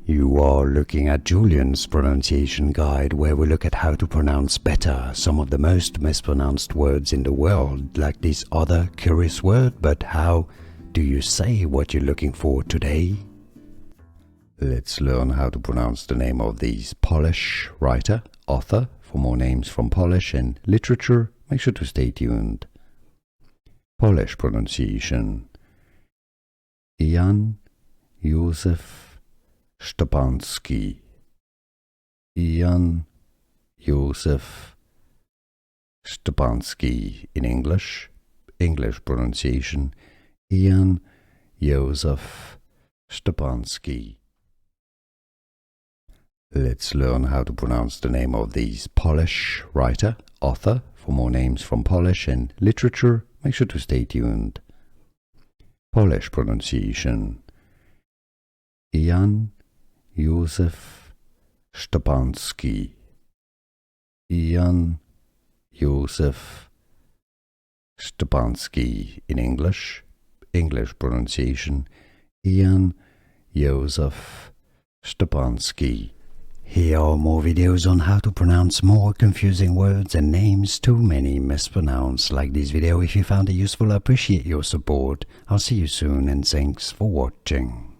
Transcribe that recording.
You are looking at Julian's pronunciation guide, where we look at how to pronounce better some of the most mispronounced words in the world, like this other curious word. But how do you say what you're looking for today? Let's learn how to pronounce the name of this Polish writer, author. For more names from Polish and literature, make sure to stay tuned. Polish pronunciation: Jan Józef Szczepański. Jan Józef Szczepański. In English, English pronunciation: Jan Józef Szczepański. Let's learn how to pronounce the name of this Polish writer, author. For more names from Polish and literature, make sure to stay tuned. Polish pronunciation: Jan Józef Szczepański. Jan Józef Szczepański. In English, English pronunciation: Jan Józef Szczepański. Here are more videos on how to pronounce more confusing words and names too many mispronounced. Like this video if you found it useful. I appreciate your support. I'll see you soon and thanks for watching.